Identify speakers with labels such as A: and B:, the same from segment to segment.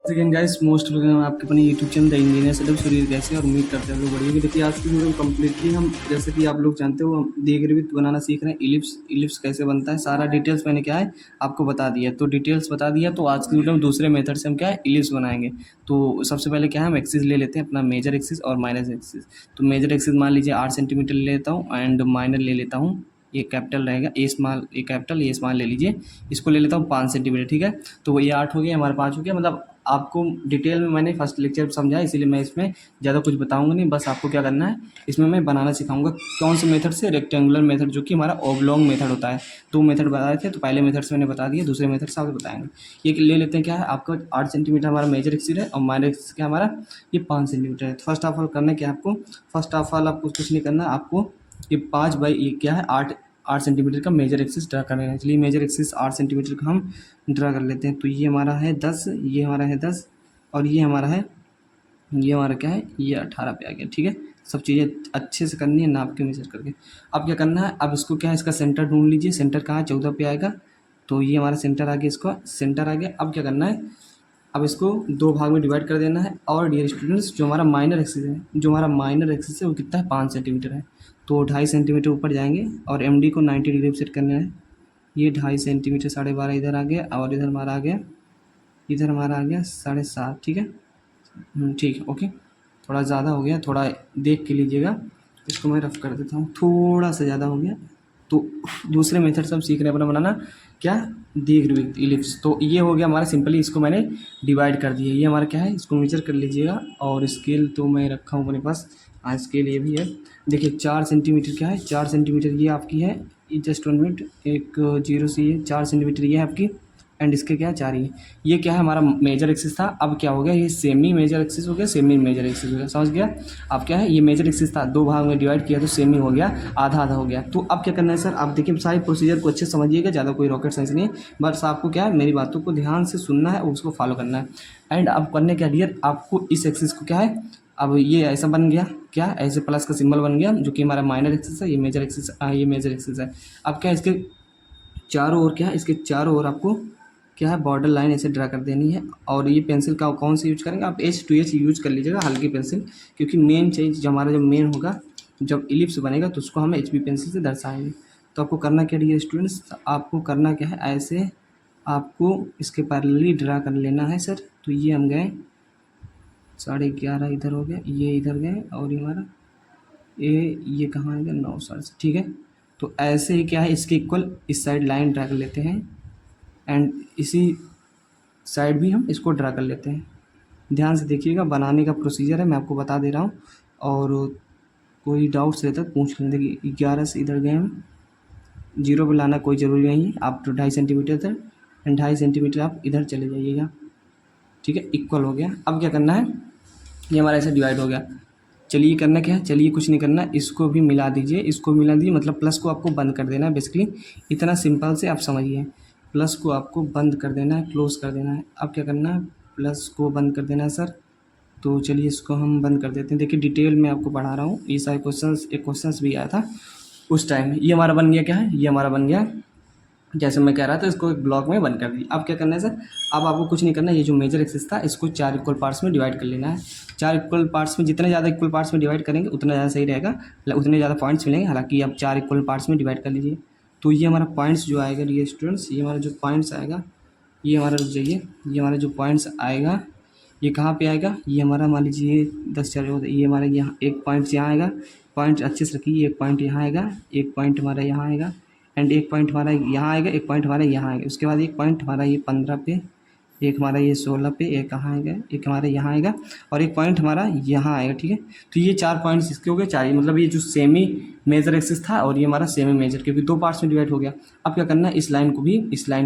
A: Second guys most welcome आपके अपने YouTube channel the engineer setup सूर्य कैसे और उम्मीद करते हैं आप लोग बढ़िया कि देखिए आज की वीडियो में कम्प्लीटली हम जैसे कि आप लोग जानते हो हम दीर्घवृत्त बनाना सीख रहे हैं। इलिप्स इलिप्स कैसे बनता है सारा डिटेल्स मैंने क्या है आपको बता दिया। तो डिटेल्स बता दिया तो आज की वीडियो में दूसरे मेथड से हम क्या है इलिप्स बनाएंगे। तो सबसे पहले क्या है हम एक्सिस ले लेते हैं अपना मेजर एक्सिस और माइनस एक्सिस। तो मेजर एक्सिस मान लीजिए 8 सेंटीमीटर ले लेता हूँ एंड माइनर ले लेता हूँ, ये कैपिटल रहेगा, a small a capital a small ले लीजिए। इसको ले लेता हूँ 5 सेंटीमीटर, ठीक है। तो ये 8 हो गया, हमारे 5 हो गया। मतलब आपको डिटेल में मैंने फर्स्ट लेक्चर समझा है, इसीलिए मैं इसमें ज़्यादा कुछ बताऊंगा नहीं। बस आपको क्या करना है, इसमें मैं बनाना सिखाऊंगा कौन से मेथड से, रेक्टेंगुलर मेथड जो कि हमारा ओब्लॉन्ग मेथड होता है। दो मेथड बताए थे, तो पहले मेथड से मैंने बता दिया, दूसरे मेथड से आपको बताएंगे। ये ले लेते हैं क्या है आपका 8 सेंटीमीटर हमारा मेजर एक्सिस है और माइनर एक्सिस क्या हमारा ये 5 सेंटीमीटर है। तो फर्स्ट ऑफ ऑल करना क्या है आपको, फर्स्ट ऑफ ऑल आपको कुछ नहीं करना, आपको ये 5 बाई ये क्या है 8 सेंटीमीटर का मेजर एक्सिस ड्रा करना है। चलिए मेजर एक्सिस 8 सेंटीमीटर का हम ड्रा कर लेते हैं। तो ये हमारा है 10, ये हमारा है 10 और ये हमारा है, ये हमारा क्या है ये 18 पे आ गया, ठीक है। सब चीज़ें अच्छे से करनी है नाप के मेजर करके। अब क्या करना है, अब इसको क्या है इसका सेंटर ढूंढ लीजिए। सेंटर कहाँ है, 14 पे आएगा। तो ये हमारा सेंटर आ गया, इसका सेंटर आ गया। अब क्या करना है, अब इसको दो भाग में डिवाइड कर देना है। और डियर स्टूडेंट्स जो हमारा माइनर एक्सिस है, जो हमारा माइनर एक्सिस है वो कितना है 5 सेंटीमीटर है। तो 2.5 सेंटीमीटर ऊपर जाएंगे और एम डी को 90 डिग्री सेट करना है। ये 2.5 सेंटीमीटर 12.5 इधर आ गया और इधर हमारा आ गया, इधर हमारा आ गया 7.5, ठीक है। ठीक है, ओके। थोड़ा ज़्यादा हो गया, थोड़ा देख के लीजिएगा। इसको मैं रफ कर देता हूँ, थोड़ा सा ज़्यादा हो गया। तो दूसरे मेथड से हम सीख रहे हैं अपना बनाना क्या, दीर्घवृत्त इलिप्स। तो ये हो गया हमारा, सिंपली इसको मैंने डिवाइड कर दिया। ये हमारा क्या है, इसको मेजर कर लीजिएगा। और स्केल तो मैं रखा हूँ अपने पास, हाँ स्केल ये भी है। देखिए 4 सेंटीमीटर क्या है, 4 सेंटीमीटर ये आपकी है, जस्ट 1 मिनट, एक जीरो से ये 4 सेंटीमीटर ये है आपकी। एंड इसके क्या है 4 ये क्या है हमारा मेजर एक्सिस था। अब क्या हो गया, ये सेमी मेजर एक्सिस हो गया, सेमी मेजर एक्सिस हो गया, समझ गया। अब क्या है, ये मेजर एक्सिस था, दो भाग में डिवाइड किया तो सेमी हो गया, आधा आधा हो गया। तो अब क्या करना है सर, आप देखिए सारी प्रोसीजर को अच्छे से समझिएगा, ज़्यादा कोई रॉकेट साइंस नहीं है। बस आपको क्या है मेरी बातों को ध्यान से सुनना है और उसको फॉलो करना है। एंड अब करने क्या डियर, आपको इस एक्सिस को क्या है, अब ये ऐसा बन गया, क्या ऐसे प्लस का सिंबल बन गया, जो कि हमारा माइनर एक्सिस है, ये मेजर एक्सिस, ये मेजर एक्सिस है। अब क्या है, इसके चारों ओर क्या है, इसके चारों ओर आपको क्या है बॉर्डर लाइन ऐसे ड्रा कर देनी है। और ये पेंसिल का कौन सी यूज करेंगे आप, H2H यूज कर लीजिएगा, हल्की पेंसिल। क्योंकि मेन चीज़ जो हमारा जो मेन होगा, जब इलिप्स बनेगा तो उसको हम HB पेंसिल से दर्शाएंगे। तो आपको करना क्या है स्टूडेंट्स, आपको करना क्या है, ऐसे आपको इसके पैरेलली ड्रा कर लेना है सर। तो ये हम गए 11:30 इधर हो गया, ये इधर गए और ये हमारा ये कहाँ आएगा 9 साढ़े, ठीक है। तो ऐसे ही क्या है, इसके इक्वल इस साइड लाइन ड्रा कर लेते हैं एंड इसी साइड भी हम इसको ड्रा कर लेते हैं। ध्यान से देखिएगा, बनाने का प्रोसीजर है मैं आपको बता दे रहा हूँ। और कोई डाउट्स रहता है पूछ लें। देखिए 11 से इधर गए हम, जीरो पे लाना कोई ज़रूरी नहीं है, आप तो 2.5 सेंटीमीटर इधर एंड 2.5 सेंटीमीटर आप इधर चले जाइएगा, ठीक है। इक्वल हो गया। अब क्या करना है, ये हमारा ऐसे डिवाइड हो गया। चलिए करना क्या है, चलिए कुछ नहीं करना, इसको भी मिला दीजिए, इसको मिला दीजिए, मतलब प्लस को आपको बंद कर देना है बेसिकली। इतना सिंपल से आप समझिए, प्लस को आपको बंद कर देना है, क्लोज कर देना है। अब क्या करना है, प्लस को बंद कर देना है सर। तो चलिए इसको हम बंद कर देते हैं। देखिए डिटेल में आपको पढ़ा रहा हूँ, ये सारे क्वेश्चंस, एक क्वेश्चंस भी आया था उस टाइम। ये हमारा बन गया क्या है, ये हमारा बन गया, जैसे मैं कह रहा था इसको एक ब्लॉक में बंद कर दी। अब क्या करना है सर, अब आपको कुछ नहीं करना है, ये जो मेजर एक्सिस था इसको 4 इक्वल पार्ट्स में डिवाइड कर लेना है। 4 इक्वल पार्ट्स में, जितने ज़्यादा इक्वल पार्ट्स में डिवाइड करेंगे उतना ज़्यादा सही रहेगा, उतने ज़्यादा पॉइंट्स मिलेंगे। हालांकि आप 4 इक्वल पार्ट्स में डिवाइड कर लीजिए। तो ये हमारा पॉइंट्स जो आएगा ये स्टूडेंट्स, ये हमारा जो पॉइंट्स आएगा, ये हमारा रुक जाइए, ये हमारा जो पॉइंट्स आएगा ये कहाँ पे आएगा, ये हमारा मान लीजिए 10 4 ये हमारा यहाँ एक पॉइंट यहाँ आएगा। पॉइंट अच्छे से रखिए, एक पॉइंट यहाँ आएगा, एक पॉइंट हमारा यहाँ आएगा एंड एक पॉइंट हमारा यहाँ आएगा, एक पॉइंट हमारा यहाँ आएगा। उसके बाद एक पॉइंट हमारा ये 15 पे, एक हमारा ये 16 पे, एक कहाँ आएगा, एक हमारा यहाँ आएगा और एक पॉइंट हमारा यहाँ आएगा, ठीक है। तो ये 4 पॉइंट्स इसके हो गए 4 ही, मतलब ये जो सेमी मेजर एक्सिस था और ये हमारा सेमी मेजर, क्योंकि 2 पार्ट्स में डिवाइड हो गया। अब क्या करना है, इस लाइन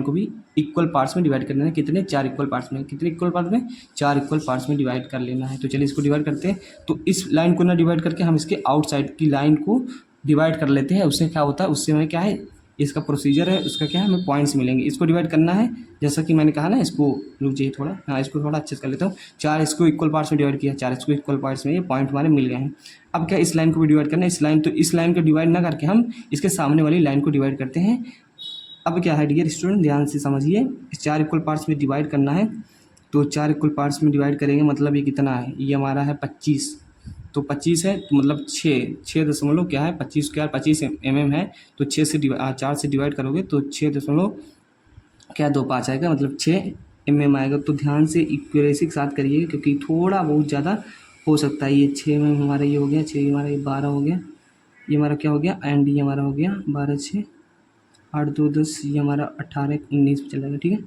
A: को भी इक्वल पार्ट्स में डिवाइड कर देना है। कितने, 4 इक्वल पार्ट्स में। कितने इक्वल पार्ट्स में, 4 इक्वल पार्ट्स में डिवाइड कर लेना है। तो चलिए इसको डिवाइड करते हैं। तो इस लाइन को ना डिवाइड करके हम इसके आउटसाइड की लाइन को डिवाइड कर लेते हैं। उससे क्या होता है, उससे हमें क्या है, इसका प्रोसीजर है, उसका क्या है, हमें पॉइंट्स मिलेंगे। इसको डिवाइड करना है, जैसा कि मैंने कहा ना, इसको रुक जाइए थोड़ा, हाँ इसको थोड़ा अच्छे से कर लेता हूँ। 4 इसको इक्वल पार्ट्स में डिवाइड किया, 4 इसको इक्वल पार्ट्स में, ये पॉइंट हमारे मिल गए हैं। अब क्या, इस लाइन को भी डिवाइड करना है। इस लाइन, तो इस लाइन को डिवाइड ना करके हम इसके सामने वाली लाइन को डिवाइड करते हैं। अब क्या है डियर स्टूडेंट, ध्यान से समझिए, इस 4 इक्वल पार्ट्स में डिवाइड करना है। तो 4 इक्वल पार्ट्स में डिवाइड करेंगे, मतलब ये कितना है, ये हमारा है 25। तो 25 है तो मतलब 6 दशमलव क्या है 25 क्या 25 mm है। तो 4 से डिवाइड करोगे तो 6 दशमलव क्या 25 आएगा, मतलब 6 mm आएगा। तो ध्यान से एक्यूरेसी के साथ करिएगा, क्योंकि थोड़ा बहुत ज़्यादा हो सकता है। ये 6 mm हमारा ये हो गया, 6 हमारा ये 12 हो गया, ये हमारा क्या हो गया, एंड ये हमारा हो गया 12 6 8 2 10, ये हमारा 18 19 पे चलेगा, ठीक है।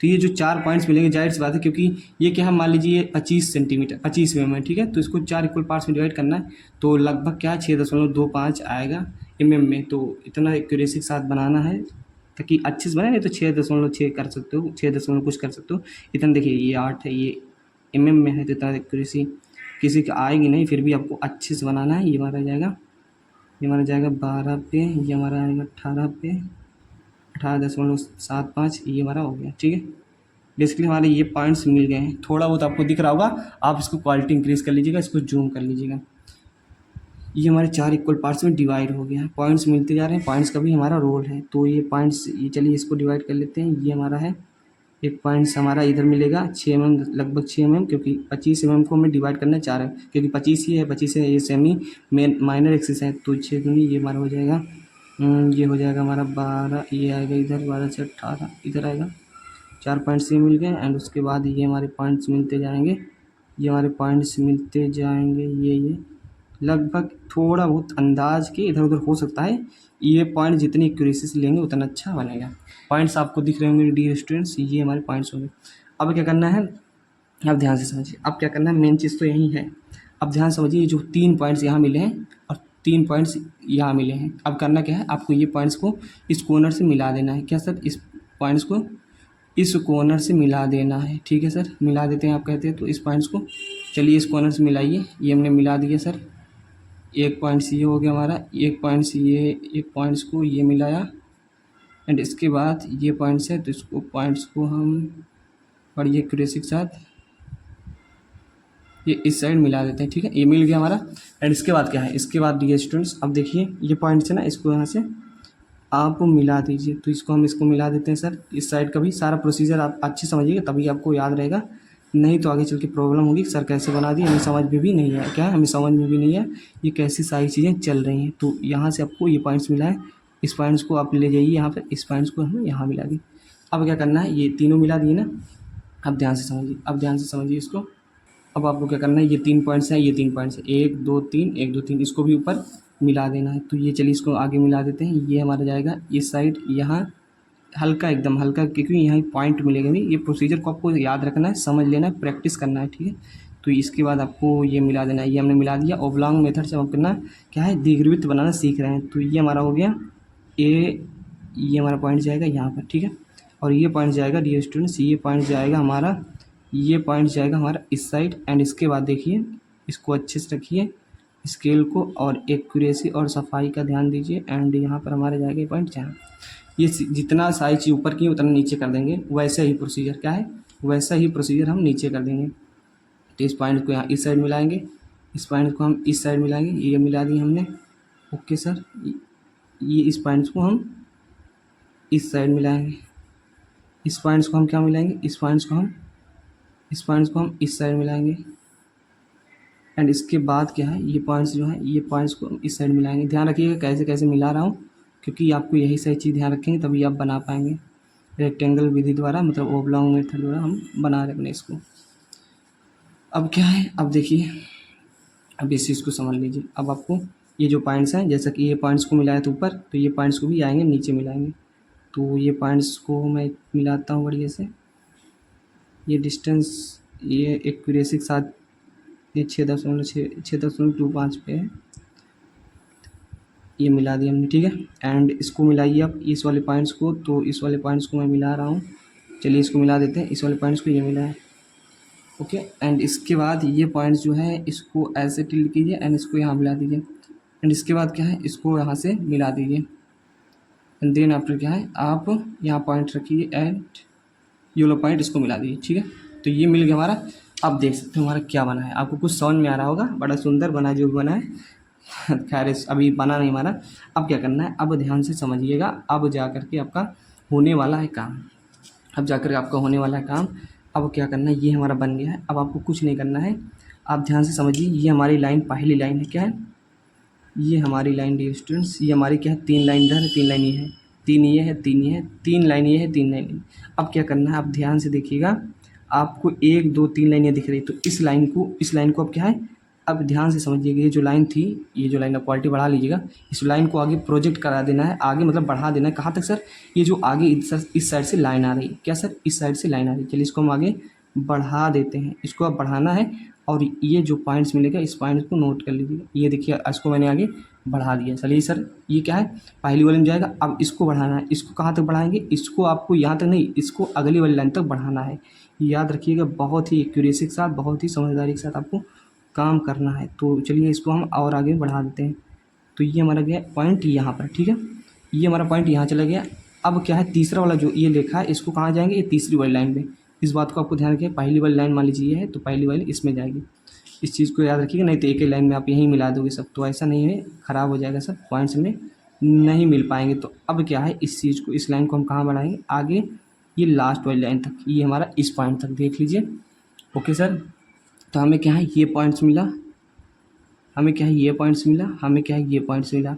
A: तो ये जो 4 पॉइंट्स मिलेंगे, जाहिर सी बात है, क्योंकि ये क्या है, मान लीजिए ये 25 सेंटीमीटर 25 mm है, ठीक है। तो इसको 4 इक्वल पार्ट्स में डिवाइड करना है, तो लगभग क्या है 6.25 आएगा mm में। तो इतना एक्यूरेसी के साथ बनाना है ताकि अच्छे से बने, नहीं तो 6.6 कर सकते हो, 6 दशमलव कुछ कर सकते हो। इतना देखिए ये 8 है, ये mm में है, तो इतना एक्यूरेसी किसी की आएगी नहीं, फिर भी आपको अच्छे से बनाना है। ये हमारा जाएगा, ये हमारा जाएगा 12 पे, ये हमारा आएगा 18 पे, 18.75, ये हमारा हो गया, ठीक है। बेसिकली हमारे ये पॉइंट्स मिल गए हैं। थोड़ा बहुत आपको दिख रहा होगा, आप इसको क्वालिटी इंक्रीज़ कर लीजिएगा, इसको जूम कर लीजिएगा। ये हमारे 4 इक्वल पार्ट्स में डिवाइड हो गया है, पॉइंट्स मिलते जा रहे हैं, पॉइंट्स का भी हमारा रोल है। तो ये पॉइंट्स, ये चलिए इसको डिवाइड कर लेते हैं। ये हमारा है, एक पॉइंट्स हमारा इधर मिलेगा 6 mm, लगभग 6 mm, क्योंकि 25 mm को हमें डिवाइड करना चाह रहे हैं, क्योंकि 25 ही है, 25 है, ये सेमी माइनर एक्सिस है। तो 6 दूनी ये हमारा हो जाएगा, ये हो जाएगा हमारा 12, ये आएगा इधर 12 से 18 इधर आएगा, 4 पॉइंट्स ये मिल गए। एंड उसके बाद ये हमारे पॉइंट्स मिलते जाएंगे, ये हमारे पॉइंट्स मिलते जाएंगे, ये लगभग थोड़ा बहुत अंदाज के इधर उधर हो सकता है। ये पॉइंट जितनी एक्यूरेसी से लेंगे उतना अच्छा बनेगा। पॉइंट्स आपको दिख रहे होंगे डियर स्टूडेंट्स, ये हमारे पॉइंट्स होंगे। अब क्या करना है, अब ध्यान से समझिए, अब क्या करना है, मेन चीज़ तो यही है। अब ध्यान समझिए, जो 3 पॉइंट्स यहाँ मिले हैं और 3 पॉइंट्स यहाँ मिले हैं, अब करना क्या है, आपको ये पॉइंट्स को इस कॉर्नर से मिला देना है। क्या सर, इस पॉइंट्स को इस कॉर्नर से मिला देना है, ठीक है सर। मिला देते हैं आप कहते हैं, तो इस पॉइंट्स को चलिए इस कॉर्नर से मिलाइए। ये हमने मिला दिया सर, एक पॉइंट्स ये हो गया हमारा, एक पॉइंट्स ये, एक पॉइंट्स को ये मिलाया, एंड इसके बाद ये पॉइंट्स है, तो इसको पॉइंट्स को हम बड़ी एक्यूरेसी के साथ ये इस साइड मिला देते हैं, ठीक है। ये मिल गया हमारा। एंड इसके बाद क्या है, इसके बाद डियर स्टूडेंट्स अब देखिए, ये पॉइंट्स है ना, इसको यहाँ से आप मिला दीजिए। तो इसको हम इसको मिला देते हैं सर, इस साइड का भी सारा प्रोसीजर आप अच्छे समझिएगा, तभी आपको याद रहेगा, नहीं तो आगे चल के प्रॉब्लम होगी। सर कैसे बना दिए, हमें समझ में भी नहीं है, क्या है, हमें समझ में भी नहीं है ये कैसी सारी चीज़ें चल रही हैं। तो यहाँ से आपको ये पॉइंट्स मिला है, इस पॉइंट्स को आप ले जाइए यहाँ पर, इस पॉइंट्स को हम यहाँ मिला दिए। अब क्या करना है, ये तीनों मिला दिए ना। अब ध्यान से समझिए, अब ध्यान से समझिए इसको। अब आपको क्या करना है, ये 3 पॉइंट्स हैं, ये 3 पॉइंट्स हैं, 1 2 3 1 2 3, इसको भी ऊपर मिला देना है। तो ये चलिए इसको आगे मिला देते हैं। ये हमारा जाएगा इस साइड, यहाँ हल्का एकदम हल्का, क्योंकि यहाँ पॉइंट मिलेगा भी। ये प्रोसीजर को आपको याद रखना है, समझ लेना है, प्रैक्टिस करना है, ठीक है। तो इसके बाद आपको ये मिला देना है, ये हमने मिला दिया। ओब्लॉन्ग मेथड से हम करना क्या है, दीर्घवृत्त बनाना सीख रहे हैं। तो ये हमारा हो गया ये हमारा पॉइंट जाएगा यहाँ पर, ठीक है। और ये पॉइंट जाएगा डियर स्टूडेंट्स, ये पॉइंट जाएगा हमारा, ये पॉइंट जाएगा हमारा इस साइड। एंड इसके बाद देखिए, इसको अच्छे से रखिए स्केल को, और एक्यूरेसी और सफाई का ध्यान दीजिए। एंड यहाँ पर हमारे जाएगा पॉइंट जहाँ, ये जितना सारी चीज़ ऊपर की उतना नीचे कर देंगे। वैसे ही प्रोसीजर क्या है, वैसा ही प्रोसीजर हम नीचे कर देंगे। तो इस पॉइंट को यहाँ इस साइड मिलाएंगे, इस पॉइंट को हम इस साइड मिलाएंगे, ये मिला दिए हमने, ओके सर। ये इस पॉइंट्स को हम इस साइड मिलाएंगे, इस पॉइंट्स को हम क्या मिलाएंगे, इस पॉइंट्स को हम इस साइड मिलाएंगे। एंड इसके बाद क्या है, ये पॉइंट्स जो है, ये पॉइंट्स को हम इस साइड मिलाएंगे। ध्यान रखिएगा कैसे कैसे मिला रहा हूँ, क्योंकि आपको यही सही चीज़ ध्यान रखेंगे तभी आप बना पाएंगे। रेक्टेंगल विधि द्वारा, मतलब ओब्लॉन्ग मेथड द्वारा हम बना रहे अपने इसको। अब क्या है, अब देखिए, अब इस चीज़ को समझ लीजिए। अब आपको ये जो पॉइंट्स हैं, जैसा कि ये पॉइंट्स को मिलाया था ऊपर, तो ये पॉइंट्स को भी आएंगे नीचे मिलाएंगे। तो ये पॉइंट्स को मैं मिलाता हूँ बढ़िया से। ये डिस्टेंस, ये एक्यूरेसी के साथ ये 6.25 पे है, ये मिला दिया हमने, ठीक है। एंड इसको मिलाइए आप इस वाले पॉइंट्स को, तो इस वाले पॉइंट्स को मैं मिला रहा हूँ। चलिए इसको मिला देते हैं, इस वाले पॉइंट्स को ये मिला है, ओके। एंड इसके बाद ये पॉइंट्स जो है, इसको ऐसे टिल्ट कीजिए एंड इसको यहाँ मिला दीजिए। एंड इसके बाद क्या है, इसको यहाँ से मिला दीजिए। एंड देन आफ्टर क्या है, आप यहाँ पॉइंट रखिए एंड ये वाला पॉइंट इसको मिला दीजिए, ठीक है। तो ये मिल गया हमारा। अब देख सकते हो हमारा क्या बना है, आपको कुछ समझ में आ रहा होगा, बड़ा सुंदर बना जो भी बना है। खैर अभी बना नहीं हमारा। अब क्या करना है, अब ध्यान से समझिएगा, अब जा कर के आपका होने वाला है काम, अब जा कर के आपका होने वाला है काम। अब क्या करना है, ये हमारा बन गया है। अब आपको कुछ नहीं करना है, आप ध्यान से समझिए। ये हमारी लाइन पहली लाइन है, क्या है, ये हमारी लाइन डियर स्टूडेंट्स, ये हमारी क्या है, 3 लाइन इधर है, 3 लाइन ये है, 3 ये है, 3 ये है, 3 लाइन ये है, 3 लाइन ये है। अब क्या करना है, आप ध्यान से देखिएगा, आपको 1 2 3 लाइनें दिख रही, तो इस लाइन को अब क्या है, अब ध्यान से समझिएगा। ये जो लाइन थी, ये जो लाइन, अब क्वालिटी बढ़ा लीजिएगा, इस लाइन को आगे प्रोजेक्ट करा देना है, आगे मतलब बढ़ा देना है। कहाँ तक सर, ये जो आगे इस साइड से लाइन आ रही है, क्या सर, इस साइड से लाइन आ रही है, चलिए इसको हम आगे बढ़ा देते हैं, इसको अब बढ़ाना है। और ये जो पॉइंट्स मिलेगा, इस पॉइंट्स को नोट कर लीजिएगा। ये देखिए, इसको मैंने आगे बढ़ा दिया। चलिए सर, ये क्या है, पहली वाली में जाएगा, अब इसको बढ़ाना है। इसको कहाँ तक बढ़ाएंगे, इसको आपको यहाँ तक नहीं, इसको अगली वाली लाइन तक बढ़ाना है। याद रखिएगा, बहुत ही एक्यूरेसी के साथ, बहुत ही समझदारी के साथ आपको काम करना है। तो चलिए इसको हम और आगे बढ़ा देते हैं। तो ये हमारा गया पॉइंट यहाँ पर, ठीक है, ये हमारा पॉइंट यहाँ चला गया। अब क्या है, तीसरा वाला जो ये लिखा है, इसको कहाँ जाएंगे, ये तीसरी वाली लाइन पे। इस बात को आपको ध्यान रखिए, पहली वाली लाइन मान लीजिए ये है, तो पहली वाली इसमें जाएगी। इस चीज़ को याद रखिएगा, नहीं तो एक ही लाइन में आप यहीं मिला दोगे सब, तो ऐसा नहीं है, ख़राब हो जाएगा सब, पॉइंट्स में नहीं मिल पाएंगे। तो अब क्या है, इस चीज़ को, इस लाइन को हम कहाँ बढ़ाएंगे, आगे ये लास्ट वाली लाइन तक, ये हमारा इस पॉइंट तक, देख लीजिए। ओके सर, तो हमें क्या है, ये पॉइंट्स मिला, हमें क्या है, ये पॉइंट्स मिला, हमें क्या है, ये पॉइंट्स मिला।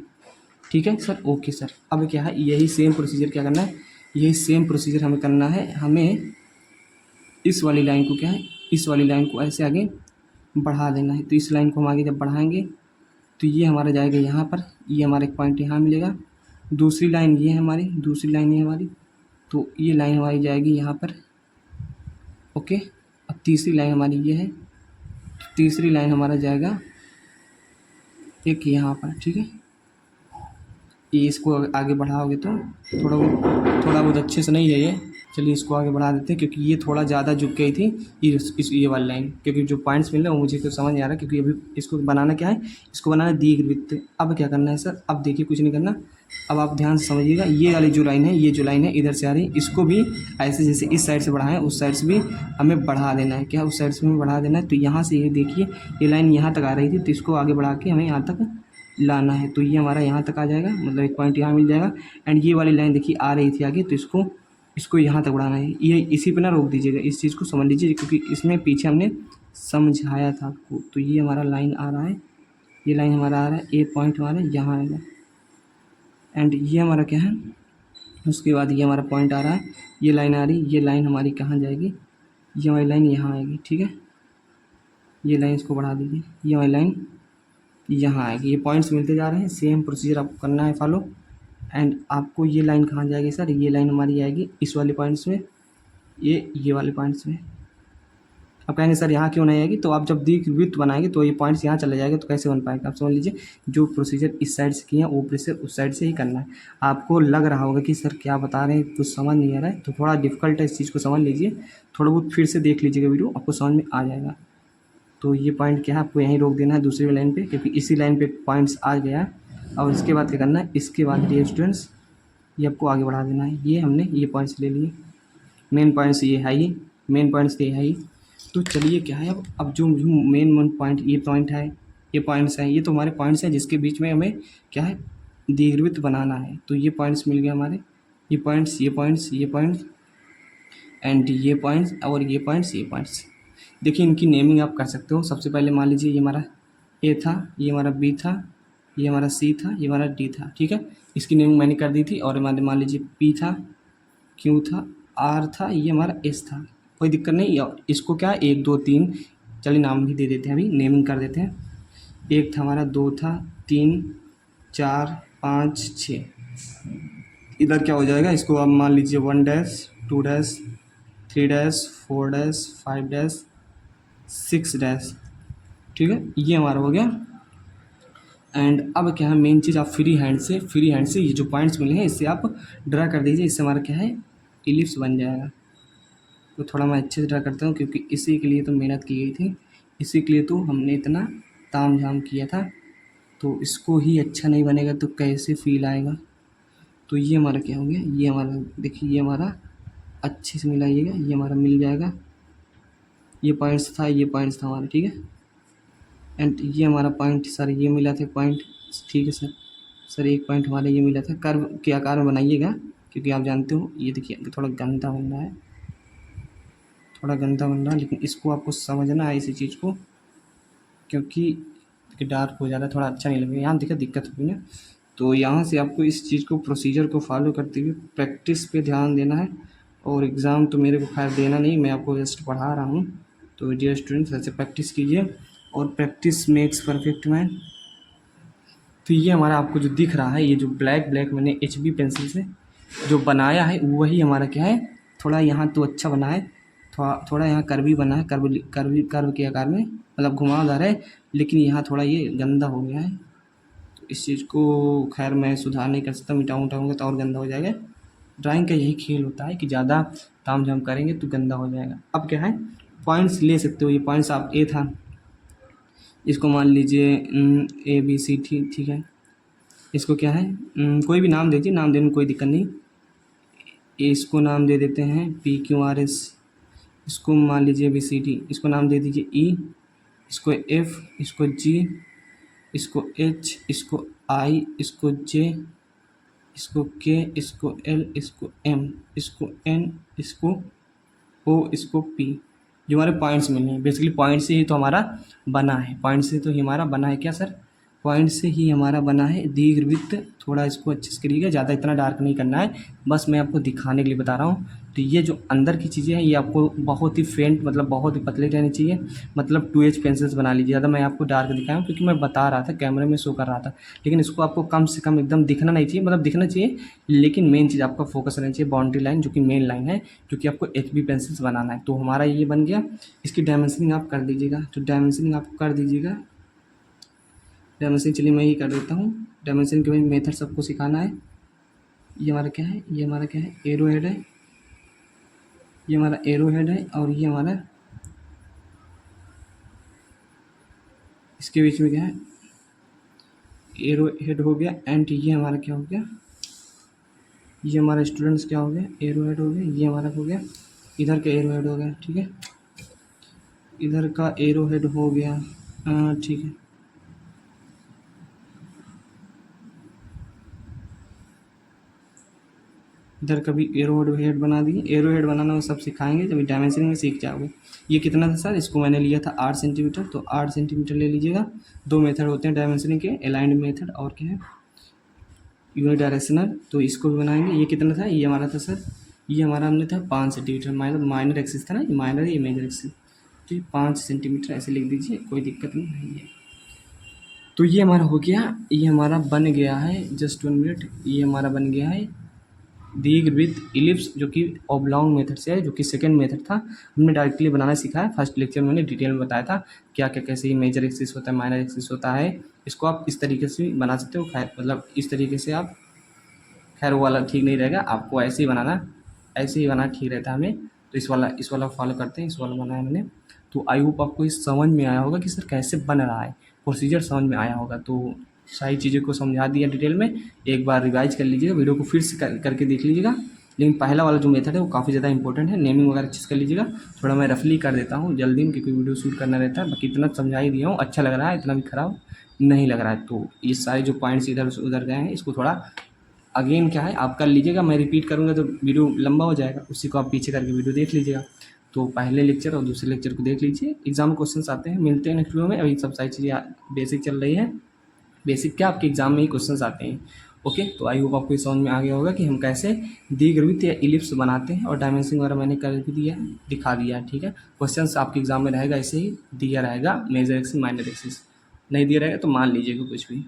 A: ठीक है सर, ओके सर। अब क्या है, यही सेम प्रोसीजर क्या करना है, यही सेम प्रोसीजर हमें करना है। हमें इस वाली लाइन को क्या है, इस वाली लाइन को ऐसे आगे बढ़ा देना है। तो इस लाइन को हम आगे जब बढ़ाएंगे, तो ये हमारा जाएगा यहाँ पर, ये हमारा एक पॉइंट यहाँ मिलेगा। दूसरी लाइन ये है हमारी, दूसरी लाइन ये हमारी, तो ये लाइन हमारी जाएगी यहाँ पर। ओके, अब तीसरी लाइन हमारी ये है, तीसरी लाइन हमारा जाएगा एक यहाँ पर, ठीक है। ये इसको आगे बढ़ाओगे तो थोड़ा बहुत अच्छे से नहीं है ये। चलिए इसको आगे बढ़ा देते हैं, क्योंकि ये थोड़ा ज़्यादा झुक गई थी, ये वाली लाइन, क्योंकि जो पॉइंट्स मिल रहे हैं वो मुझे तो समझ नहीं आ रहा, क्योंकि अभी इसको बनाना क्या है, इसको बनाना दीर्घवृत्त। अब क्या करना है सर, अब देखिए कुछ नहीं करना, अब आप ध्यान से समझिएगा। ये वाली जो लाइन है, ये जो लाइन है इधर से आ रही है, इसको भी ऐसे जैसे इस साइड से बढ़ाएं, उस साइड से भी हमें बढ़ा देना है। क्या, उस साइड से हमें बढ़ा देना है। तो यहाँ से ये देखिए, ये लाइन यहाँ तक आ रही थी, तो इसको आगे बढ़ा के हमें यहाँ तक लाना है। तो ये हमारा यहाँ तक आ जाएगा, मतलब एक पॉइंट यहाँ मिल जाएगा। एंड ये वाली लाइन देखिए आ रही थी आगे, तो इसको यहाँ तक बढ़ाना है। ये इसी पे ना रोक दीजिएगा, इस चीज़ को समझ लीजिए, क्योंकि इसमें पीछे हमने समझाया था आपको। तो ये हमारा लाइन आ रहा है, ये लाइन हमारा आ रहा है, ये पॉइंट हमारा यहाँ आएगा। एंड ये हमारा क्या है, उसके बाद ये हमारा पॉइंट आ रहा है, ये लाइन आ रही, ये लाइन हमारी कहाँ जाएगी, ये हमारी लाइन यहाँ आएगी, ठीक है। ये लाइन इसको बढ़ा दीजिए, ये हमारी लाइन यहाँ आएगी। ये पॉइंट्स मिलते जा रहे हैं, सेम प्रोसीजर आपको करना है फॉलो। एंड आपको ये लाइन कहाँ जाएगी सर, ये लाइन हमारी आएगी इस वाले पॉइंट्स में, ये वाले पॉइंट्स में। अब कहेंगे सर यहाँ क्यों नहीं आएगी, तो आप जब दीर्घवृत्त बनाएंगे तो ये पॉइंट्स यहाँ चले जाएंगे, तो कैसे बन पाएगा। आप समझ लीजिए, जो प्रोसीजर इस साइड से किए हैं वो प्रोसीजर उस साइड से ही करना है। आपको लग रहा होगा कि सर क्या बता रहे हैं, कुछ समझ नहीं आ रहा है, तो थोड़ा डिफिकल्ट है, इस चीज़ को समझ लीजिए, थोड़ा बहुत फिर से देख लीजिएगा वीडियो, आपको समझ में आ जाएगा। तो ये पॉइंट क्या है, आपको यहीं रोक देना है दूसरी लाइन पे, क्योंकि इसी लाइन पे पॉइंट्स आ गया। और इसके बाद क्या करना है, इसके बाद डियर स्टूडेंट्स ये आपको आगे बढ़ा देना है। ये हमने ये पॉइंट्स ले लिए, मेन पॉइंट्स ये है ही, मेन पॉइंट्स ये है ही। तो चलिए क्या है, अब जो मेन पॉइंट, ये पॉइंट है, ये पॉइंट्स हैं, ये तो हमारे पॉइंट्स हैं जिसके बीच में हमें क्या है, दीर्घवृत्त बनाना है। तो ये पॉइंट्स मिल गए हमारे, ये पॉइंट्स, ये पॉइंट्स, ये पॉइंट्स एंड ये पॉइंट्स और ये पॉइंट्स, ये पॉइंट्स। देखिए इनकी नेमिंग आप कर सकते हो। सबसे पहले मान लीजिए ये हमारा ए था, ये हमारा बी था, ये हमारा सी था, ये हमारा डी था, ठीक है। इसकी नेमिंग मैंने कर दी थी। और हमारे मान लीजिए पी था, क्यू था, आर था, ये हमारा एस था, कोई दिक्कत नहीं। और इसको क्या 1 2 3, चलिए नाम भी दे देते हैं, अभी नेमिंग कर देते हैं। एक था हमारा, 2 था, 3 4 5 6। इधर क्या हो जाएगा, इसको आप मान लीजिए 1 dash 2 dash 3 dash 4 dash 5 dash 6 dash, ठीक है, ये हमारा हो गया। एंड अब क्या है, मेन चीज़ आप फ्री हैंड से ये जो पॉइंट्स मिले हैं इससे आप ड्रा कर दीजिए। इससे हमारा क्या है, इलिप्स बन जाएगा। तो थोड़ा मैं अच्छे से ड्रा करता हूँ, क्योंकि इसी के लिए तो मेहनत की गई थी, इसी के लिए तो हमने इतना ताम झाम किया था। तो इसको ही अच्छा नहीं बनेगा तो कैसे फील आएगा। तो ये हमारा क्या हो गया, ये हमारा देखिए, ये हमारा अच्छे से मिलाइएगा, ये हमारा मिल जाएगा। ये पॉइंट्स था, ये पॉइंट्स था हमारा, ठीक है। एंड ये हमारा पॉइंट सर, ये मिला था पॉइंट, ठीक है सर एक पॉइंट हमारा ये मिला था। कर्व के आकार में बनाइएगा, क्योंकि आप जानते हो ये देखिए थोड़ा गंदा बन रहा है, थोड़ा गंदा बन रहा है, लेकिन इसको आपको समझना है इसी चीज़ को, क्योंकि डार्क हो जा रहा है, थोड़ा अच्छा नहीं लगेगा। यहाँ देखिए दिक्कत होगी ना, तो यहाँ से आपको इस चीज़ को, प्रोसीजर को फॉलो करते हुए प्रैक्टिस पे ध्यान देना है। और एग्ज़ाम तो मेरे को खैर देना नहीं, मैं आपको जस्ट पढ़ा रहा हूँ। तो डियर स्टूडेंट्स, ऐसे प्रैक्टिस कीजिए, और प्रैक्टिस मेक्स परफेक्ट मैन। तो ये हमारा आपको जो दिख रहा है, ये जो ब्लैक ब्लैक मैंने HB पेंसिल से जो बनाया है, वही हमारा क्या है, थोड़ा यहाँ तो अच्छा बना है, थोड़ा थोड़ा यहाँ कर्वी बना है, कर्व के आकार में, मतलब घुमावदार है, लेकिन यहाँ थोड़ा ये गंदा हो गया है। तो इस चीज़ को खैर मैं सुधार नहीं कर सकता, मिटाऊँगा तो और गंदा हो जाएगा। ड्राइंग का यही खेल होता है कि ज़्यादा तामझाम करेंगे तो गंदा हो जाएगा। अब क्या है, पॉइंट्स ले सकते हो, ये पॉइंट्स आप ए था, इसको मान लीजिए ABC, ठीक है। इसको क्या है, कोई भी नाम दीजिए, नाम देने में कोई दिक्कत नहीं। इसको नाम दे देते हैं PQRS, इसको मान लीजिए ABCD, इसको नाम दे दीजिए E, इसको F, इसको G, इसको H, इसको I, इसको J, इसको K, इसको L, इसको M, इसको N, इसको O, इसको P। जो हमारे पॉइंट्स मिले हैं, बेसिकली पॉइंट से ही तो हमारा बना है, पॉइंट से तो ही हमारा बना है क्या सर, पॉइंट से ही हमारा बना है दीर्घवृत्त। थोड़ा इसको अच्छे से करिएगा, ज़्यादा इतना डार्क नहीं करना है, बस मैं आपको दिखाने के लिए बता रहा हूँ। तो ये जो अंदर की चीज़ें हैं, ये आपको बहुत ही फेंट, मतलब बहुत ही पतले रहनी चाहिए, मतलब 2H पेंसिल्स बना लीजिए। ज़्यादा मैं आपको डार्क दिखाया क्योंकि मैं बता रहा था, कैमरे में शो कर रहा था, लेकिन इसको आपको कम से कम एकदम दिखना नहीं चाहिए, मतलब दिखना चाहिए, लेकिन मेन चीज़ आपका फोकस रहना चाहिए बाउंड्री लाइन, जो कि मेन लाइन है, जो कि आपको HB पेंसिल्स बनाना है। तो हमारा ये बन गया। इसकी डायमेंशनिंग आप कर दीजिएगा, तो डायमेंशनिंग आप कर दीजिएगा। डायमेंशनिंग चलिए मैं ही कर देता हूँ। डायमेंशनिंग के मेथड सबको सिखाना है। ये हमारा क्या है, ये हमारा क्या है, एरो हेड है, ये हमारा एरो हेड है, और ये हमारा इसके बीच में क्या है, एरो हेड हो गया। एंड ये हमारा क्या हो गया, ये हमारा स्टूडेंट्स क्या हो गया, एरो हेड हो गया, ये हमारा हो गया, इधर का एरो हेड हो गया, ठीक है, इधर का एरो हेड हो गया, ठीक है। इधर कभी एरो हेड बना दिए, एरो हेड बनाना वो सब सिखाएंगे जब डायमेंशनिंग में सीख जाओगे। ये कितना था सर, इसको मैंने लिया था 8 सेंटीमीटर, तो 8 सेंटीमीटर ले लीजिएगा। 2 मेथड होते हैं डायमेंशनिंग के, अलाइंड मेथड और क्या है, यूनिडायरेक्शनल। तो इसको भी बनाएंगे। ये कितना था, ये हमारा था सर, ये हमारा हमने था 5 सेंटीमीटर, माइनर एक्सिस था ना, ये माइनर है, ये मेजर एक्सिस, तो ये 5 सेंटीमीटर ऐसे लिख दीजिए, कोई दिक्कत नहीं है। तो ये हमारा हो गया, ये हमारा बन गया है, जस्ट 1 मिनट, ये हमारा बन गया है दीर्घवृत्त इलिप्स, जो कि ऑब्लॉन्ग मेथड से है, जो कि सेकंड मेथड था। हमने डायरेक्टली बनाना सीखा है, फर्स्ट लेक्चर में मैंने डिटेल में बताया था क्या क्या कैसे ये मेजर एक्सिस होता है, माइनर एक्सिस होता है। इसको आप इस तरीके से भी बना सकते हो, खैर मतलब इस तरीके से आप, खैर वो वाला ठीक नहीं रहेगा, आपको ऐसे ही बनाना, ऐसे ही बनाना ठीक रहता है हमें। तो इस वाला फॉलो करते हैं, इस वाला बनाया मैंने। तो आई होप आपको इस समझ में आया होगा कि सर कैसे बन रहा है, प्रोसीजर समझ में आया होगा। तो सारी चीज़ों को समझा दिया डिटेल में, एक बार रिवाइज कर लीजिएगा, वीडियो को फिर से करके देख लीजिएगा। लेकिन पहला वाला जो मेथड है वो काफ़ी ज़्यादा इंपॉर्टेंट है, नेमिंग वगैरह अच्छे से कर लीजिएगा। थोड़ा मैं रफली कर देता हूँ जल्दी में, क्योंकि वीडियो शूट करना रहता है। बाकी इतना समझा ही दिया हूँ, अच्छा लग रहा है, इतना भी ख़राब नहीं लग रहा है। तो ये सारे जो पॉइंट्स इधर उधर गए हैं, इसको थोड़ा अगेन क्या है आप कर लीजिएगा। मैं रिपीट करूँगा तो वीडियो लंबा हो जाएगा, उसी को आप पीछे करके वीडियो देख लीजिएगा। तो पहले लेक्चर और दूसरे लेक्चर को देख लीजिए, एग्जाम क्वेश्चंस आते हैं। मिलते हैं नेक्स्ट वीडियो में। अभी सब सारी चीज़ें बेसिक चल रही है, बेसिक क्या आपके एग्जाम में ही क्वेश्चंस आते हैं। ओके, तो आई होप आपको समझ में आ गया होगा कि हम कैसे दीर्घवृत्त या इलिप्स बनाते हैं, और डायमेंशनिंग वगैरह मैंने कर भी दिया है, दिखा दिया है। ठीक है, क्वेश्चंस आपके एग्जाम में रहेगा ऐसे ही दिया रहेगा, मेजर एक्सिस माइनर एक्सिस नहीं दिया रहेगा तो मान लीजिएगा कुछ भी।